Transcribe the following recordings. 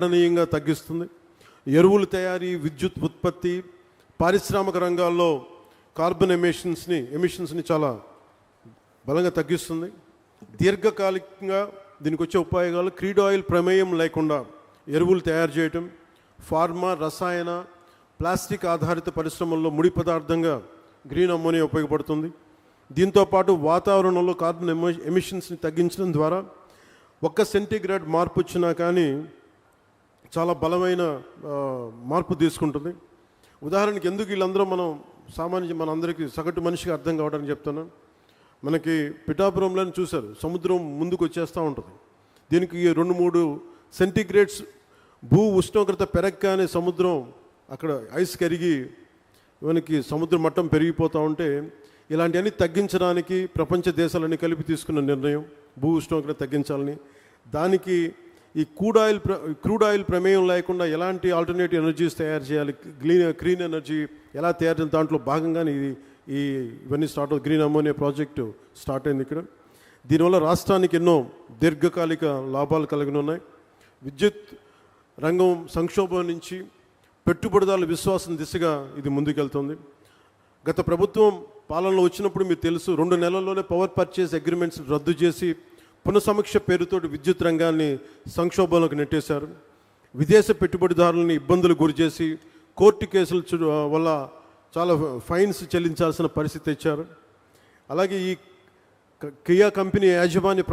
గణనీయంగా తగ్గిస్తుంది. ఎరువుల తయారీ, విద్యుత్ ఉత్పత్తి, పారిశ్రామిక రంగాల్లో కార్బన్ ఎమిషన్స్ని చాలా బలంగా తగ్గిస్తుంది. దీర్ఘకాలికంగా దీనికి వచ్చే ఉపయోగాలు క్రూడ్ ఆయిల్ ప్రమేయం లేకుండా ఎరువులు తయారు చేయటం, ఫార్మా, రసాయన, ప్లాస్టిక్ ఆధారిత పరిశ్రమల్లో ముడి పదార్థంగా గ్రీన్ అమ్మోనియా ఉపయోగపడుతుంది. దీంతోపాటు వాతావరణంలో కార్బన్ ఎమిషన్స్ని తగ్గించడం ద్వారా 1 సెంటీగ్రేడ్ మార్పు వచ్చినా కానీ చాలా బలమైన మార్పు తీసుకుంటుంది. ఉదాహరణకి ఎందుకు వీళ్ళందరూ మనందరికీ సగటు మనిషికి అర్థం కావడానికి చెప్తాను. మనకి పిఠాపురంలోనే చూశారు, సముద్రం ముందుకు వచ్చేస్తూ ఉంటుంది. దీనికి 2-3 సెంటీగ్రేడ్స్ భూ ఉష్ణోగ్రత పెరగగానే సముద్రం అక్కడ ఐస్ కరిగి మనకి సముద్ర మట్టం పెరిగిపోతూ ఉంటే ఇలాంటివన్నీ తగ్గించడానికి ప్రపంచ దేశాలన్నీ కలిపి తీసుకున్న నిర్ణయం భూ ఉష్ణోగ్రత తగ్గించాలని. దానికి ఈ క్రూడ్ ఆయిల్ ప్రమేయం లేకుండా ఎలాంటి ఆల్టర్నేటివ్ ఎనర్జీస్ తయారు చేయాలి, క్లీన్ ఎనర్జీ ఎలా తయారు చేయాలి, దాంట్లో భాగంగానే ఇవన్నీ స్టార్ట్ అవుతుంది. గ్రీన్ అమ్మోనియా ప్రాజెక్టు స్టార్ట్ అయింది ఇక్కడ. దీనివల్ల రాష్ట్రానికి ఎన్నో దీర్ఘకాలిక లాభాలు కలిగి ఉన్నాయి. విద్యుత్ రంగం సంక్షోభం నుంచి పెట్టుబడిదారుల విశ్వాసం దిశగా ఇది ముందుకెళ్తుంది. గత ప్రభుత్వం పాలనలో వచ్చినప్పుడు మీకు తెలుసు, 2 నెలల్లోనే పవర్ పర్చేస్ అగ్రిమెంట్స్ రద్దు చేసి పునఃసమీక్ష పేరుతోటి విద్యుత్ రంగాన్ని సంక్షోభంలోకి నెట్టేశారు. విదేశ పెట్టుబడిదారులని ఇబ్బందులు గురిచేసి కోర్టు కేసుల వల్ల చాలా ఫైన్స్ చెల్లించాల్సిన పరిస్థితి తెచ్చారు. అలాగే ఈ కియా కంపెనీ యాజమాన్య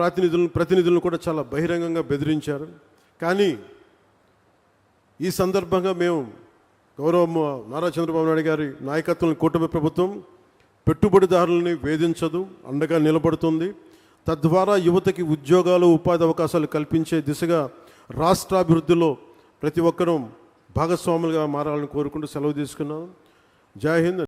ప్రతినిధులను కూడా చాలా బహిరంగంగా బెదిరించారు. కానీ ఈ సందర్భంగా మేము గౌరవ నారా చంద్రబాబు నాయుడు గారి నాయకత్వంలో కూటమి ప్రభుత్వం పెట్టుబడిదారులని వేధించదు, అండగా నిలబడుతుంది. తద్వారా యువతకి ఉద్యోగాలు, ఉపాధి అవకాశాలు కల్పించే దిశగా రాష్ట్రాభివృద్ధిలో ప్రతి ఒక్కరూ భాగస్వాములుగా మారాలని కోరుకుంటూ సెలవు తీసుకున్నాను. జై హింద్.